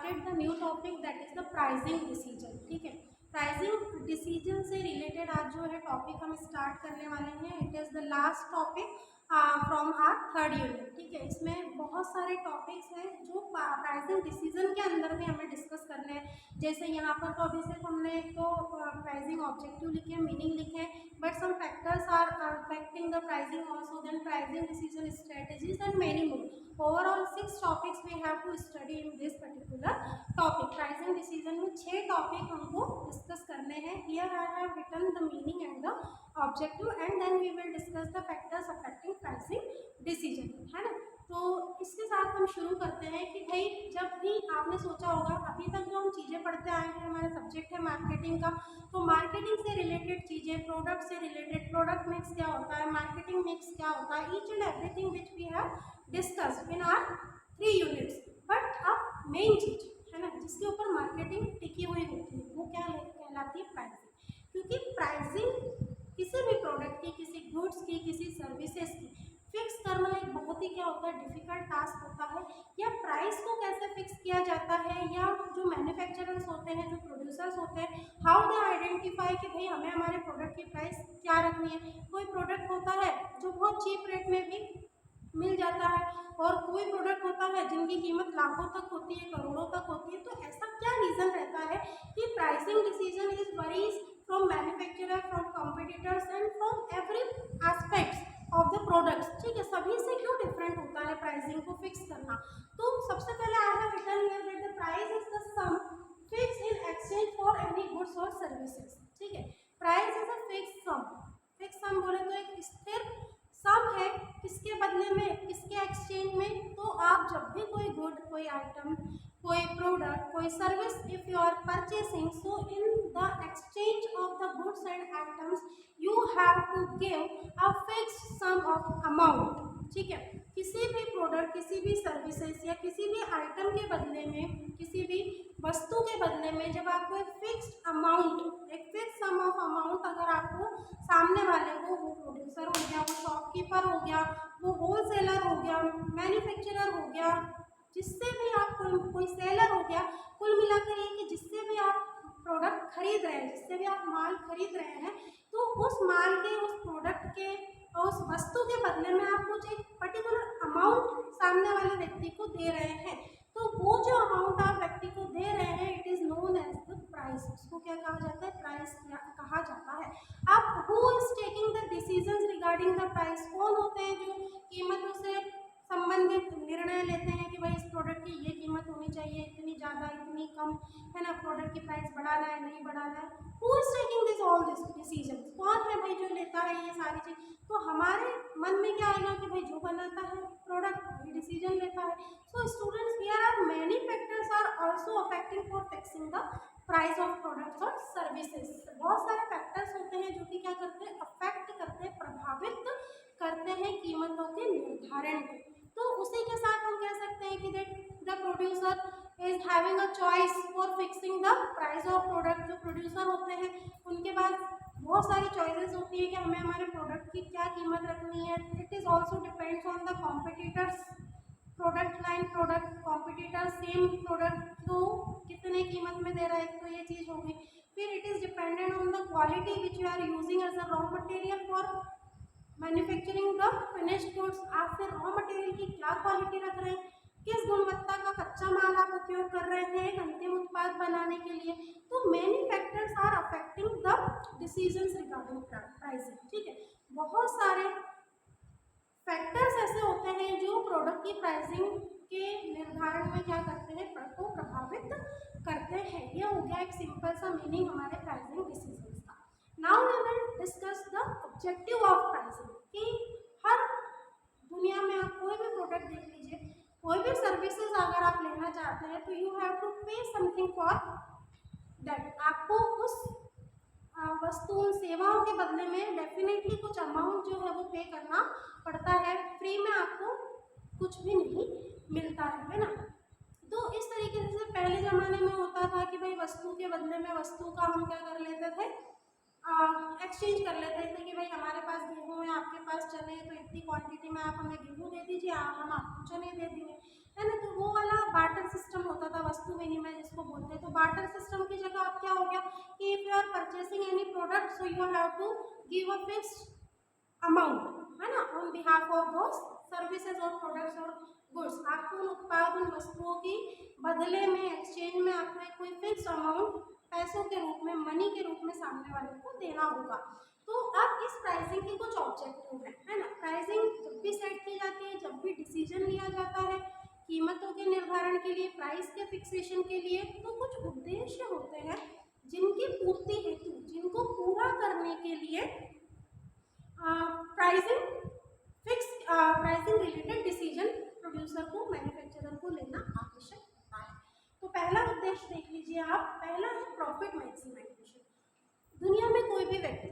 started the new topic that is the pricing decision. ठीक है, pricing decision से related आज जो है टॉपिक हम स्टार्ट करने वाले हैं. It is the last topic from our third unit. ठीक है, इसमें बहुत सारे टॉपिक्स हैं जो प्राइसिंग डिसीजन के अंदर भी हमें डिस्कस करने हैं. जैसे यहाँ पर तो अभी सिर्फ हमने तो प्राइसिंग ऑब्जेक्टिव लिखे, मीनिंग लिखे, but some factors are affecting the pricing also, then pricing decision strategies and many more. Overall 6 topics we have to study in this particular topic. Pricing decision में 6 टॉपिक हमको discuss करने हैं. Here I have written the meaning and the objective and then we will discuss the factors affecting pricing decision, है ना. तो इसके साथ हम शुरू करते हैं कि भाई जब भी आपने सोचा होगा, अभी तक जो हम चीज़ें पढ़ते आए हैं, हमारा सब्जेक्ट है मार्केटिंग का, तो मार्केटिंग से रिलेटेड चीज़ें, प्रोडक्ट से रिलेटेड, प्रोडक्ट मिक्स क्या होता है, मार्केटिंग मिक्स क्या होता है, each and everything which we have discussed in our 3 units. But अब मेन चीज़ है ना जिसके ऊपर मार्केटिंग टिकी हुई होती है वो क्या कहलाती है? प्राइसिंग. क्योंकि प्राइसिंग किसी भी प्रोडक्ट की, किसी गुड्स की, किसी सर्विसेज की फिक्स करना एक बहुत ही क्या होता है, डिफिकल्ट टास्क होता है. या प्राइस को कैसे फिक्स किया जाता है, या जो मैन्युफैक्चरर्स होते हैं, जो प्रोड्यूसर्स होते हैं, हाउ दे आइडेंटिफाई कि भाई हमें हमारे प्रोडक्ट की प्राइस क्या रखनी है. कोई प्रोडक्ट होता है जो बहुत चीप रेट में भी मिल जाता है, और कोई प्रोडक्ट होता है जिनकी कीमत लाखों तक होती है, करोड़ों तक होती है. तो ऐसा क्या रीज़न रहता है कि pricing decision is worries from manufacturer, from competitors and from every aspects of the products. ठीक है, सभी से क्यों डिफरेंट होता है प्राइसिंग को फिक्स करना. तो सबसे पहले I have written here that the price is the sum fix in exchange for any goods और सर्विसेज. ठीक है, price is a fix sum. Fix sum बोले तो एक स्थिर सम है, किसके बदले में, किसके एक्सचेंज में. तो आप जब भी कोई गुड, कोई आइटम, कोई प्रोडक्ट, कोई service if you are purchasing, so in the exchange of the goods and items you have to give a fixed sum of amount. ठीक है, किसी भी प्रोडक्ट, किसी भी सर्विसेज या किसी भी आइटम के बदले में, किसी भी वस्तु के बदले में जब आपको एक फिक्स्ड अमाउंट, एक फिक्स सम ऑफ अमाउंट अगर आपको सामने वाले को, वो प्रोड्यूसर हो गया, वो शॉपकीपर हो गया, वो होलसेलर हो गया, मैन्युफैक्चरर हो गया, जिससे भी आप कोई सेलर हो गया, कुल मिलाकर ये कि जिससे भी आप प्रोडक्ट खरीद रहे हैं, जिससे भी आप माल खरीद रहे हैं, तो उस माल के, उस प्रोडक्ट के, उस वस्तु के बदले में आप कुछ एक पर्टिकुलर अमाउंट सामने वाले व्यक्ति को दे रहे हैं. तो वो जो अमाउंट आप व्यक्ति को दे रहे हैं, it is known as the price. उसको क्या कहा जाता है? प्राइस कहा जाता है. अब who is taking the decisions regarding the price? कौन होते हैं जो कीमतों से संबंधित निर्णय लेते हैं कि भाई इस प्रोडक्ट की ये कीमत होनी चाहिए, इतनी ज़्यादा, इतनी कम, है ना, प्रोडक्ट की प्राइस बढ़ाना है, नहीं बढ़ाना है. Who is taking this all this decision? कौन है भाई जो लेता है ये सारी चीज़? तो हमारे मन में क्या आएगा कि भाई जो बनाता है प्रोडक्ट वही डिसीजन लेता है. So students, here are many factors are also affecting for fixing the price of products और सर्विसेज. बहुत सारे फैक्टर्स होते हैं जो कि क्या करते हैं, अफेक्ट करते हैं, प्रभावित करते हैं कीमतों के निर्धारण को. तो उसी के साथ हम कह सकते हैं कि the producer is having a choice for fixing the price of product. जो प्रोड्यूसर होते हैं उनके पास बहुत सारी चॉइसेस होती है कि हमें हमारे प्रोडक्ट की क्या कीमत रखनी है. It is also depends on the competitors, product line, product competitor same product को कितने कीमत में दे रहा है, तो ये चीज़ होगी. फिर it is dependent on the quality which you are using as a raw material for manufacturing the finished goods. आप फिर रॉ मटेरियल की क्या क्वालिटी रख रहे हैं, किस गुणवत्ता का कच्चा माल आप उपयोग कर रहे हैं एक अंतिम उत्पाद बनाने के लिए. तो many factors are affecting the decisions regarding pricing. ठीक है, बहुत सारे फैक्टर्स ऐसे होते हैं जो प्रोडक्ट की प्राइसिंग के निर्धारण में क्या करते हैं, को प्रभावित करते हैं. यह हो गया एक सिंपल सा मीनिंग हमारे प्राइसिंग डिसीजंस का. Now we will discuss the objective of pricing. कि हर दुनिया में आप कोई भी प्रोडक्ट देख लीजिए, कोई भी सर्विसेज अगर आप लेना चाहते हैं, तो यू हैव टू पे समथिंग फॉर दैट. आपको उस वस्तु, सेवाओं के बदले में डेफिनेटली कुछ अमाउंट जो है वो पे करना पड़ता है. फ्री में आपको कुछ भी नहीं मिलता है ना. तो इस तरीके से पहले ज़माने में होता था कि भाई वस्तु के बदले में वस्तु का हम क्या कर लेते थे, एक्सचेंज कर लेते थे कि भाई हमारे पास गेहूँ है, आपके पास चने हैं, तो इतनी क्वांटिटी में आप हमें गेहूँ दे दीजिए, हम आपको चने दे देंगे, है ना। तो वो वाला बार्टर सिस्टम होता था, वस्तु विनिमय जिसको बोलते हैं। तो बार्टर सिस्टम की जगह अब क्या हो गया कि if you are purchasing any product, so you have to give a fixed amount, है ना, on behalf of those services और प्रोडक्ट्स और गुड्स। आपको उन उत्पाद, उन वस्तुओं की बदले में, एक्सचेंज में आपको एक कोई फिक्स अमाउंट पैसों के रूप में, मनी के रूप में सामने वाले को देना होगा। तो अब इस प्राइसिंग के कुछ ऑब्जेक्टिव है ना। प्राइसिंग जब भी सेट की जाती है, जब भी डिसीजन लिया जाता है कीमतों के निर्धारण के लिए, प्राइस के फिक्सेशन के लिए, तो कुछ उद्देश्य होते हैं जिनकी पूर्ति हेतु, जिनको पूरा करने के लिए pricing pricing related decision producer को, मैन्युफैक्चरर को लेना आवश्यक होता है। तो पहला उद्देश्य देख लीजिए आप, पहला है प्रॉफिट मैक्सिमाइजेशन। दुनिया में कोई भी व्यक्ति,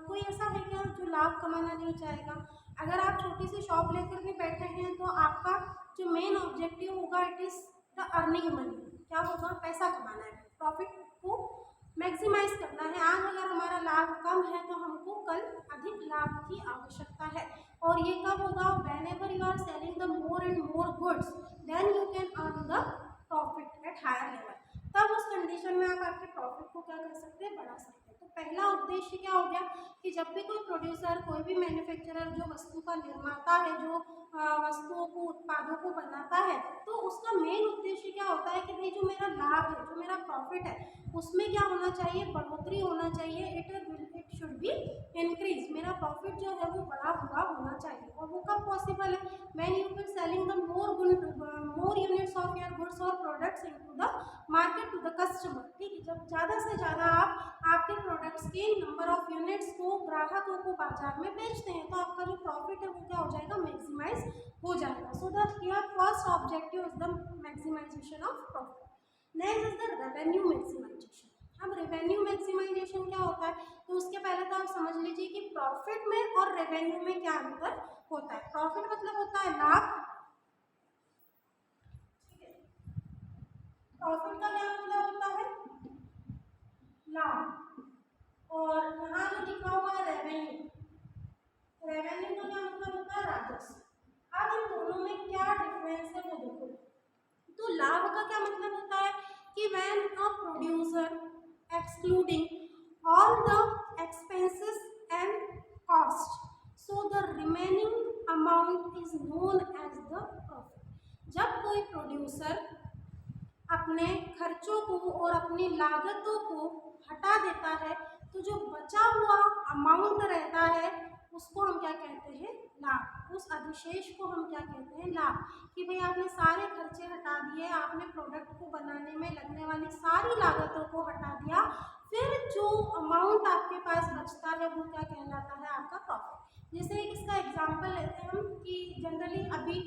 कोई ऐसा है क्या जो लाभ कमाना नहीं चाहेगा? अगर आप छोटी सी शॉप लेकर भी बैठे हैं तो आपका जो मेन ऑब्जेक्टिव होगा, it is the earning money. क्या होगा? पैसा कमाना है, प्रॉफिट को मैक्सिमाइज करना है। आज अगर हमारा लाभ कम है तो हमको कल अधिक लाभ की आवश्यकता है। और ये कब होगा? whenever you are selling the more and more goods, then you can earn the profit at higher level। तब उस कंडीशन में आप आपके प्रॉफिट को क्या कर सकते हैं? बढ़ा सकते हैं। तो पहला उद्देश्य क्या हो गया कि जब भी कोई प्रोड्यूसर, कोई भी मैन्युफैक्चरर जो वस्तु का निर्माता है, जो वस्तुओं को, उत्पादों को बनाता है, तो उसका मेन उद्देश्य क्या होता है कि भाई जो मेरा लाभ है, जो मेरा प्रॉफिट है, उसमें क्या होना चाहिए? बढ़ोतरी होना चाहिए। It should be increase. मेरा प्रॉफिट जो है वो बढ़ा हुआ होना चाहिए। और वो कब पॉसिबल है? When you will selling the more units of your goods और products into the market to the customer. ठीक है, जब ज़्यादा से ज़्यादा आप आपके प्रोडक्ट्स के नंबर ऑफ यूनिट्स को, ग्राहकों को बाजार में बेचते हैं, तो आपका जो प्रॉफिट है वो क्या हो जाएगा? मैक्सिमाइज हो जाएगा। So the here first objective is the maximisation of profit. Next is the revenue maximisation. अब रेवेन्यू मैक्सिमाइजेशन क्या होता है? तो उसके पहले तो आप समझ लीजिए कि प्रॉफिट में और रेवेन्यू में क्या अंतर होता है। प्रॉफिट मतलब होता है लाभ, ठीक है। प्रॉफिट का क्या मतलब होता है? लाभ। और यहाँ जो लिखा हुआ है रेवेन्यू, रेवेन्यू का क्या मतलब होता है? राजस्व। अब इन दोनों में क्या डिफरेंस है वो देखो। तो लाभ का क्या मतलब होता है कि when a producer excluding all the expenses and cost, so the remaining amount is known as the profit. जब कोई प्रोड्यूसर अपने खर्चों को और अपनी लागतों को हटा देता है, तो जो बचा हुआ अमाउंट रहता है उसको हम क्या कहते हैं? लाभ। उस अधिशेष को हम क्या कहते हैं? लाभ। कि भाई आपने सारे खर्चे हटा दिए, आपने प्रोडक्ट को बनाने में लगने वाली सारी लागतों को हटा दिया, फिर जो अमाउंट आपके पास बचता है वो क्या कहलाता है? आपका प्रॉफिट। जैसे इसका एग्जाम्पल लेते हैं हम कि जनरली अभी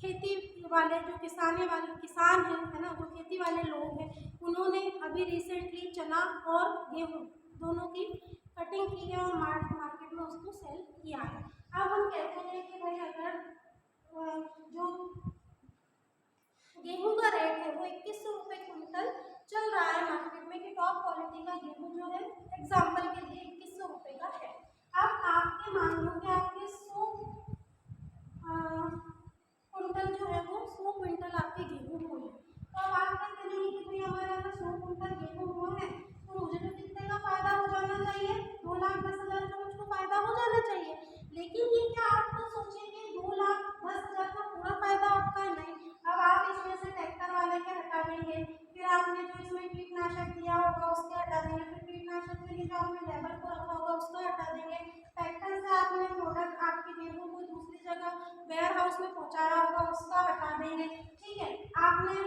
खेती वाले जो किसान हैं, है ना, जो खेती वाले लोग हैं, उन्होंने अभी रिसेंटली चना और गेहूँ दोनों की कटिंग की है और मार्केट में उसको सेल किया है। अब हम कहते हैं कि भाई अगर जो गेहूं का रेट है वो 2100 रुपये क्विंटल चल रहा है मार्केट में, कि टॉप क्वालिटी का गेहूं जो है एग्जाम्पल के लिए 2100 रुपये का है। अब आपके मान लो कि आपके 100 क्विंटल जो है वो 100 क्विंटल आपके गेहूँ हुए। तो अब आप क्या करेंगे कि भाई हमारे अगर 100 क्विंटल गेहूँ हुए हैं तो मुझे तो कितने का फायदा हो जाना चाहिए? 2,10,000 का मुझको फायदा हो जाना चाहिए। लेकिन ये क्या आप तो सोचेंगे 2,10,000 का पूरा फायदा आपका नहीं। अब आप इसमें से ट्रैक्टर वाले के हटा देंगे, फिर आपने जो इसमें कीटनाशक दिया होगा उसके हटा देंगे, फिर कीटनाशक के लिए जो आपने लेबर को रखा होगा उसको हटा देंगे, ट्रैक्टर से आपने प्रोडक्ट आपके गेहूँ को दूसरी जगह वेयर हाउस में पहुंचाया होगा उसका हटा देंगे, ठीक है। आपने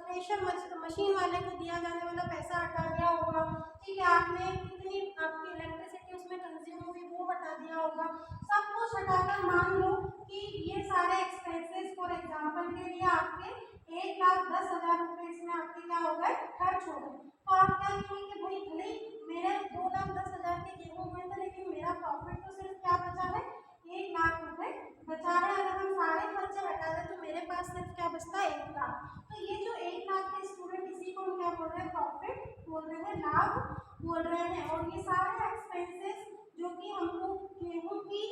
थ्रेशर मशीन वाले को दिया जाने वाला पैसा हटा दिया होगा, ठीक है। आपने कितनी आपकी इलेक्ट्रिसिटी उसमें कंज्यूम हुई वो हटा दिया होगा। सब कुछ हटाकर मान लो कि ये सारे एक्सपेंसेस फॉर एग्जाम्पल के लिए आपके 1,10,000 रुपये इसमें आपके क्या हो गए? खर्च हो गए। तो आप क्या कहेंगे? भाई भले मेरे 2,10,000 के गेहूँ हुए थे लेकिन मेरा प्रॉफिट तो सिर्फ क्या बचा है? 1,00,000 रुपये बचा है। अगर हम सारे खर्चे हटा दें तो मेरे पास सिर्फ क्या बचता है? 1,00,000। तो ये जो 1,00,000 के स्टूडेंट, इसी को हम क्या बोल रहे हैं? प्रॉफिट बोल रहे हैं, लाभ बोल रहे हैं। और ये सारे एक्सपेंसेस जो कि हम लोग गेहूँ की,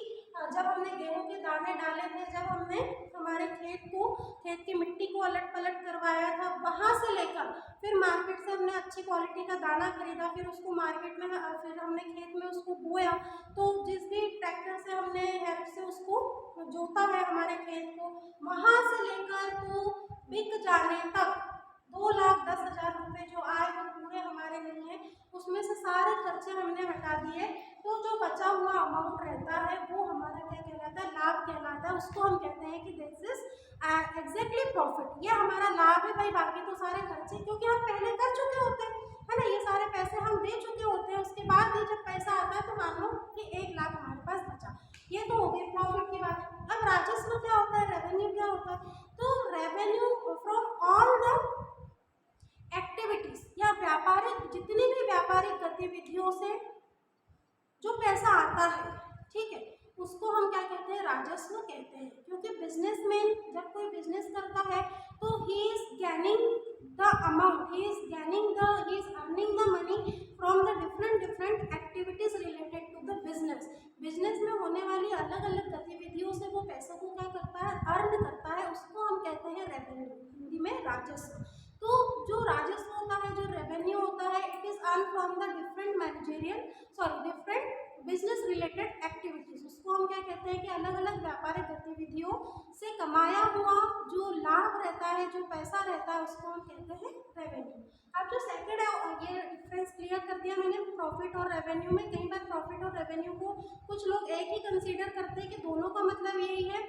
जब हमने गेहूँ के दाने डाले थे, जब हमने हमारे खेत की मिट्टी को अलट पलट करवाया था, वहाँ से लेकर फिर मार्केट से हमने अच्छी क्वालिटी का दाना खरीदा, फिर उसको मार्केट में, फिर हमने खेत में उसको बोया, तो जिस भी ट्रैक्टर से हमने हेल्प से उसको जोता है हमारे खेत को, वहाँ से लेकर तो बिक जाने तक 2,10,000 रुपये जो आए वो पूरे हमारे नहीं है। उसमें से सारे खर्चे हमने हटा दिए, तो जो बचा हुआ अमाउंट रहता है वो हमारा क्या कहलाता है, लाभ कहलाता है। उसको हम कहते हैं कि दिस इज एग्जैक्टली प्रॉफिट, ये हमारा लाभ है भाई। बाकी तो सारे खर्चे क्योंकि हम पहले कर चुके होते हैं, है ना, ये सारे पैसे हम दे चुके होते हैं। उसके बाद ये जब पैसा आता है तो मान लो कि 1 लाख हमारे पास बचा, ये तो हो गई प्रॉफिट की बात। अब राजस्व क्या होता है, रेवेन्यू क्या होता है? तो revenue from all the activities या व्यापारिक, जितनी भी व्यापारिक गतिविधियों से जो पैसा आता है, ठीक है, उसको हम क्या कहते हैं, राजस्व कहते हैं। क्योंकि बिजनेसमैन जब कोई बिजनेस करता है तो he is gaining the amount, he is earning the money from the different activities related to the business. Business में होने वाली अलग अलग गतिविधियों से वो पैसों को क्या करता है, अर्न करता है, उसको हम कहते हैं रेवेन्यू, हिंदी में राजस्व। तो जो राजस्व होता है, जो रेवेन्यू होता है, it is earn from the different business related activities. उसको हम क्या कहते हैं कि अलग अलग व्यापारिक गतिविधियों से कमाया हुआ जो लाभ रहता है, जो पैसा रहता है, उसको हम कहते हैं रेवेन्यू। अब जो सेकंड है, ये डिफरेंस क्लियर कर दिया मैंने प्रॉफिट और रेवेन्यू में। कई बार प्रॉफिट और रेवेन्यू को कुछ लोग एक ही कंसीडर करते हैं कि दोनों का मतलब यही है,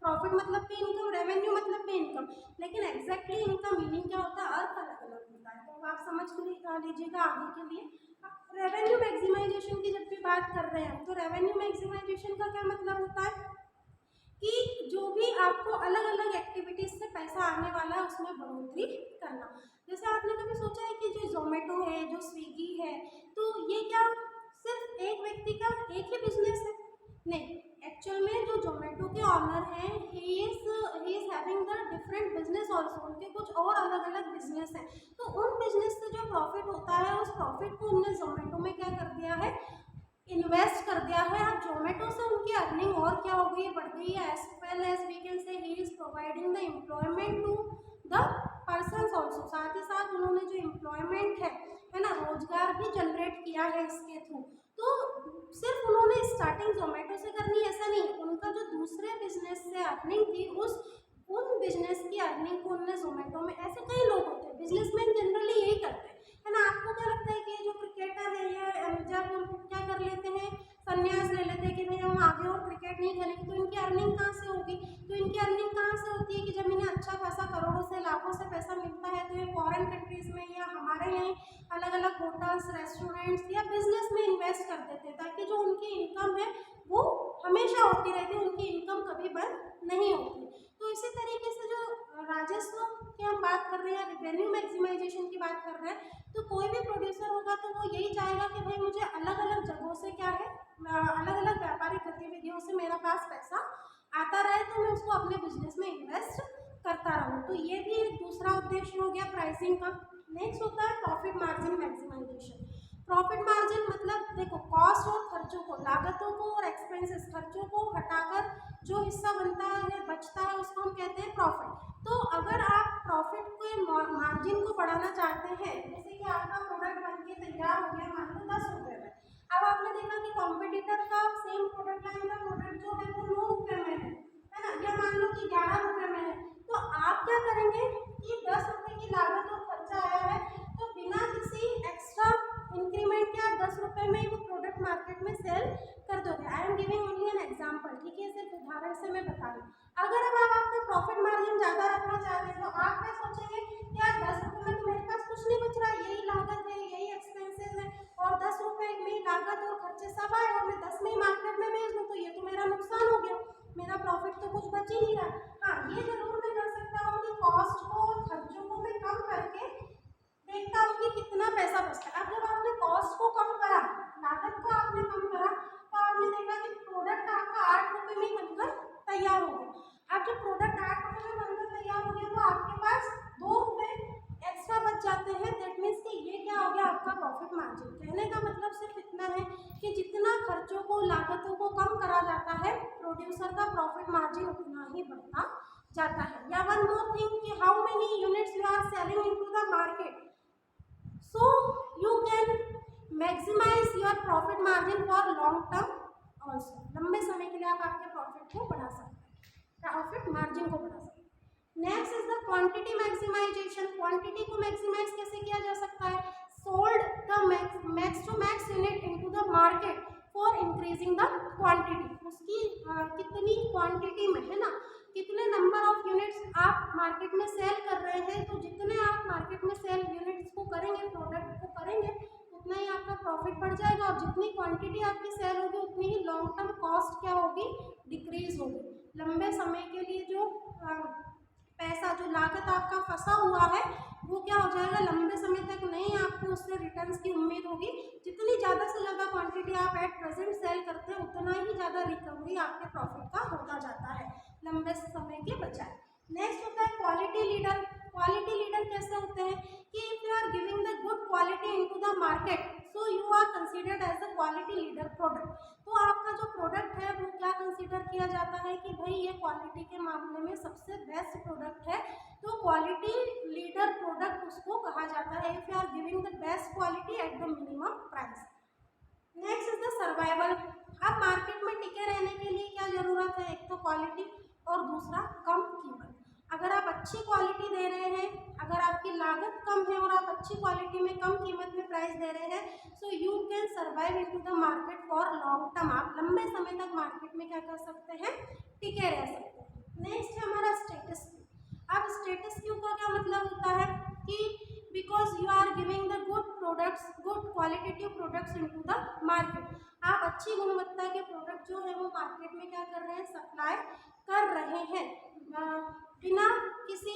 प्रॉफिट मतलब भी इनकम, रेवेन्यू मतलब भी इनकम, लेकिन एग्जैक्टली इनका मीनिंग क्या होता है, अर्थ अलग अलग होता है। तो आप समझ लीजिएगा आगे के लिए। रेवेन्यू मैक्सिमाइजेशन की जब भी बात कर रहे हैं, तो रेवेन्यू मैक्सिमाइजेशन का क्या मतलब होता है कि जो भी आपको अलग अलग एक्टिविटीज से पैसा आने वाला है उसमें बढ़ोतरी करना। जैसे आपने कभी सोचा है कि जो जोमेटो है, जो स्विगी है, तो ये क्या सिर्फ एक व्यक्ति का एक ही बिजनेस है? नहीं, एक्चुअल में जो जोमेटो के ऑनर हैं, he is having the different business also, उनके कुछ और अलग अलग बिजनेस हैं। तो उन बिजनेस से जो प्रॉफिट होता है, उस प्रॉफिट को उनने जोमेटो में क्या कर दिया है, इन्वेस्ट कर दिया है। अब जोमेटो से उनकी अर्निंग और क्या हो गई, बढ़ गई है। As well as we can say he is providing the employment to the persons also, साथ ही साथ उन्होंने जो एम्प्लॉयमेंट है ना, रोजगार भी जनरेट किया है इसके थ्रू। तो सिर्फ उन्होंने स्टार्टिंग जोमेटो से करनी ऐसा नहीं, उनका जो दूसरे बिजनेस से अर्निंग थी, उन बिजनेस की अर्निंग को उन्होंने जोमेटो में, ऐसे कई लोग होते हैं, बिजनेसमैन जनरली यही करते हैं, है ना। आपको क्या लगता है कि ये जो क्रिकेटर है, ये जब क्या कर लेते हैं, संन्यास ले लेते हैं कि भाई हम आगे और क्रिकेट नहीं खेलेंगे, तो इनकी अर्निंग कहाँ से होगी? तो इनकी अर्निंग कहाँ से होती है कि जब इन्हें अच्छा खासा करोड़ों से लाखों से पैसा मिलता है, तो ये फॉरेन कंट्रीज में या हमारे यहाँ अलग अलग होटल्स, रेस्टोरेंट्स या बिजनेस में इन्वेस्ट कर देते हैं, ताकि जो उनकी इनकम है वो हमेशा होती रहती है, उनकी इनकम कभी बंद नहीं होती। तो इसी तरीके से जो राजस्व की हम बात कर रहे हैं, रेवेन्यू मैक्सिमाइजेशन की बात कर रहे हैं, तो कोई भी प्रोड्यूसर होगा तो वो यही चाहेगा कि भाई मुझे अलग अलग जगहों से क्या है, अलग अलग व्यापारिक गतिविधियों से मेरा पास पैसा आता रहे, तो मैं उसको अपने बिजनेस में इन्वेस्ट करता रहूँ। तो ये भी एक दूसरा उद्देश्य हो गया प्राइसिंग का। नेक्स्ट होता है profit margin maximisation. Profit margin मतलब देखो, कॉस्ट और खर्चों को, लागतों को और एक्सपेंसेस, खर्चों को हटाकर जो हिस्सा बनता है, बचता है, उसको हम कहते हैं प्रॉफिट। तो अगर आप प्रॉफिट के मार्जिन को बढ़ाना चाहते हैं, जैसे कि आपका प्रोडक्ट बन के तैयार हो गया मान लो 10 रुपये में, अब आपने देखा कि कॉम्पिटिटर का सेम प्रोडक्ट लाइन का प्रोडक्ट जो है वो 9 रुपये में है ना, या मान लो कि 11 रुपये में है, तो आप क्या करेंगे कि 10 रुपये की लागत और खर्चा आया है, तो बिना किसी एक्स्ट्रा इंक्रीमेंट के आप 10 रुपये में वो प्रोडक्ट मार्केट में सेल कर दोगे। I am giving only an example, ठीक है, सिर्फ उदाहरण से मैं बता रही हूँ। अगर अब आप आपका प्रॉफिट मार्जिन ज़्यादा रखना चाहते हैं, तो आप क्या सोचेंगे कि यार 10 रुपये में तो मेरे पास कुछ नहीं बच रहा, यही लागत है, यही एक्सपेंसेस है, और 10 रुपये में लागत और खर्चे सब आए और मैं 10 में ही मार्केट में बेच दूँ, तो ये तो मेरा नुकसान हो गया, मेरा प्रॉफिट तो कुछ बच ही नहीं रहा। हाँ, ये जरूर मैं कर सकता हूँ कि कॉस्ट को लागतों को कम करा जाता है, प्रोड्यूसर का प्रॉफिट मार्जिन उतना ही बढ़ता जाता है। या वन मोर थिंग कि how many units you are selling into the market, so you can maximise your profit margin for long term also. लंबे समय के लिए आप आपके प्रॉफिट को बढ़ा सकते हैं, प्रॉफिट मार्जिन को बढ़ा सकते हैं। Next is the quantity maximisation. Quantity को मैक्सिमाइज कैसे किया जा सकता है? Sold the max to max unit into the market for increasing the quantity. उसकी कितनी क्वांटिटी में है ना, कितने नंबर ऑफ यूनिट्स आप मार्केट में सेल कर रहे हैं, तो जितने आप मार्केट में सेल यूनिट्स को करेंगे, प्रोडक्ट को करेंगे, उतना ही आपका प्रॉफिट बढ़ जाएगा। और जितनी क्वांटिटी आपकी सेल होगी उतनी ही लॉन्ग टर्म कॉस्ट क्या होगी? डिक्रीज होगी। लंबे समय के लिए जो पैसा, जो लागत आपका फंसा हुआ है, वो क्या हो जाएगा? लंबे समय तक नहीं आपको उससे रिटर्न्स की उम्मीद होगी। जितनी ज़्यादा से ज़्यादा क्वांटिटी आप एट प्रेजेंट सेल करते हैं, उतना ही ज़्यादा रिकवरी आपके प्रॉफिट का होता जाता है लंबे समय के बजाय। नेक्स्ट होता है क्वालिटी लीडर। क्वालिटी लीडर कैसे होते हैं कि if you are giving the good quality into the market, so you are considered as a quality leader product. तो आपका जो प्रोडक्ट है वो क्या कंसीडर किया जाता है कि भाई ये क्वालिटी के मामले में सबसे बेस्ट प्रोडक्ट है, तो क्वालिटी लीडर प्रोडक्ट उसको कहा जाता है if you are giving the best quality at the minimum price. Next is the survival. अब मार्केट में टिके रहने के लिए क्या जरूरत है? एक तो क्वालिटी और दूसरा कम कीमत। अगर आप अच्छी क्वालिटी दे रहे हैं, अगर आपकी लागत कम है और आप अच्छी क्वालिटी में कम कीमत में प्राइस दे रहे हैं, सो you can survive into the market for long term. आप लंबे समय तक मार्केट में क्या कर सकते हैं? टिके रह सकते हैं। नेक्स्ट है हमारा स्टेटस क्यू। अब स्टेटस क्यू का क्या मतलब होता है कि because you are giving the good products, good qualitative products into the market. आप अच्छी गुणवत्ता के प्रोडक्ट जो है वो मार्केट में क्या कर रहे हैं? सप्लाई कर रहे हैं बिना किसी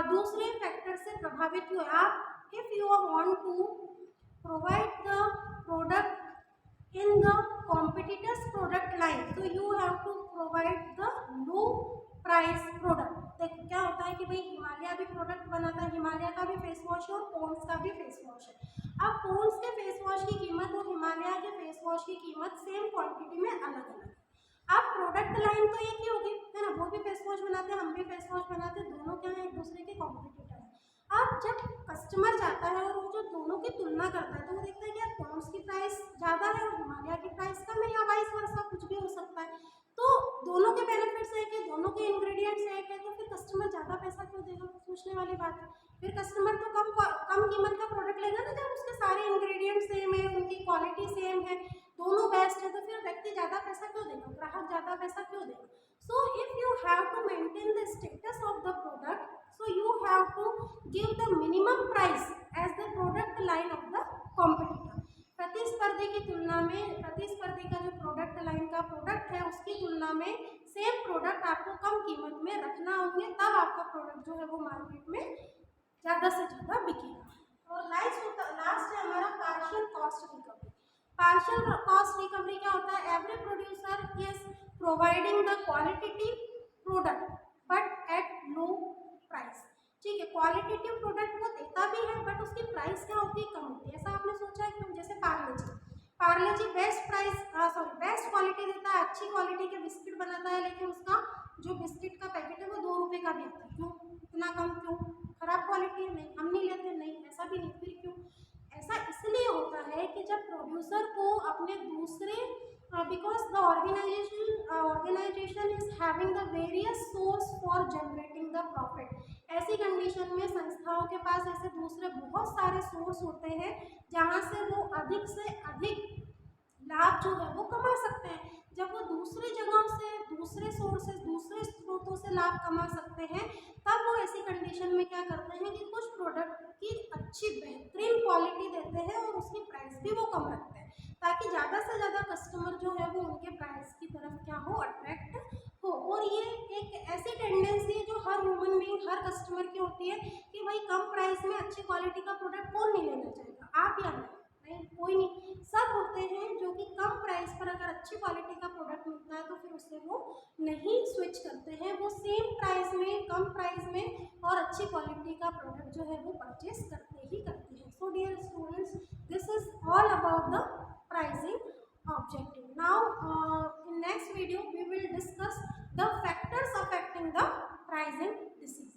दूसरे फैक्टर से प्रभावित हुए। आप if you want to provide the product in the competitors product line, तो you have to provide the low price product. देखो क्या होता है कि भाई हिमालय भी प्रोडक्ट बनाता है, हिमालय का भी फेस वॉश है और पॉन्ड्स का भी फेस वॉश है। अब पॉन्ड्स के फेस वॉश की कीमत और हिमालय के फेस वॉश की कीमत सेम क्वांटिटी में अलग अलग है। अब प्रोडक्ट लाइन तो एक ही होगी, है ना, वो भी फेस वॉश बनाते हैं, हम भी फेस वॉश बनाते हैं, दोनों क्या है? एक दूसरे के कॉम्पिटिटर है। अब जब कस्टमर जाता है और वो जो दोनों की तुलना करता है, तो वो देखता है कि यार पॉन्ड्स की प्राइस ज़्यादा है और हिमालय की प्राइस कम है, या वाइस वर्सा, कुछ भी हो सकता है। तो दोनों के बेनिफिट्स एक है, दोनों के इंग्रेडिएंट्स एक है, तो फिर कस्टमर ज़्यादा पैसा क्यों देगा? सोचने वाली बात है। फिर कस्टमर तो कम कीमत का प्रोडक्ट लेगा ना, जब उसके सारे इंग्रेडिएंट्स सेम है, उनकी क्वालिटी सेम है, दोनों बेस्ट है, तो फिर व्यक्ति ज़्यादा पैसा क्यों देगा? ग्राहक ज़्यादा पैसा क्यों देगा? So if you have to maintain the status of the product, so you have to give the minimum price as the product line of the competitor. प्रतिस्पर्धी की तुलना में, प्रतिस्पर्धी का जो प्रोडक्ट लाइन का प्रोडक्ट है उसकी तुलना में सेम प्रोडक्ट आपको कम कीमत में रखना होंगे, तब आपका प्रोडक्ट जो है वो मार्केट में ज़्यादा से ज़्यादा बिकेगा। और लास्ट है हमारा partial cost recovery. Partial cost recovery क्या होता है? Every producer is providing the qualitative product but at low price. ठीक है, क्वालिटेटिव प्रोडक्ट वो देता भी है बट उसकी प्राइस क्या होती है? कम होती है। ऐसा आपने सोचा है कि जैसे पार्ले जी बेस्ट बेस्ट क्वालिटी देता है, अच्छी क्वालिटी के बिस्किट बनाता है, लेकिन उसका जो बिस्किट का पैकेट है वो 2 रुपये का भी आता है। क्यों? इतना कम क्यों? खराब क्वालिटी है? नहीं, हम नहीं लेते, नहीं, ऐसा भी नहीं। फिर क्यों? ऐसा इसलिए होता है कि जब प्रोड्यूसर को अपने दूसरे because the organization is having the various source for generating the profit। ऐसी कंडीशन में संस्थाओं के पास ऐसे दूसरे बहुत सारे सोर्स होते हैं जहाँ से वो अधिक से अधिक लाभ जो है वो कमा सकते हैं। जब वो दूसरी जगहों से, दूसरे सोर्सेज, दूसरे स्रोतों से लाभ कमा सकते हैं, तब वो ऐसी कंडीशन में क्या करते हैं कि कुछ प्रोडक्ट की अच्छी बेहतरीन क्वालिटी देते हैं और उसकी प्राइस भी वो कम रखते हैं, ताकि ज़्यादा से ज़्यादा कस्टमर जो है वो उनके प्राइस की तरफ क्या हो? अट्रैक्ट हो। और ये एक ऐसी टेंडेंसी है जो हर ह्यूमन बीइंग, हर कस्टमर की होती है कि भाई कम प्राइस में अच्छी क्वालिटी का प्रोडक्ट कौन नहीं लेना चाहेगा? आप या नहीं, कोई नहीं। सब होते हैं जो कि कम प्राइस पर अगर अच्छी क्वालिटी का प्रोडक्ट मिलता है तो फिर उससे वो नहीं स्विच करते हैं, वो सेम प्राइस में, कम प्राइस में और अच्छी क्वालिटी का प्रोडक्ट जो है वो परचेस करते ही करते हैं। So dear students, this is all about the pricing objective. Now video we will discuss the factors affecting the pricing decision.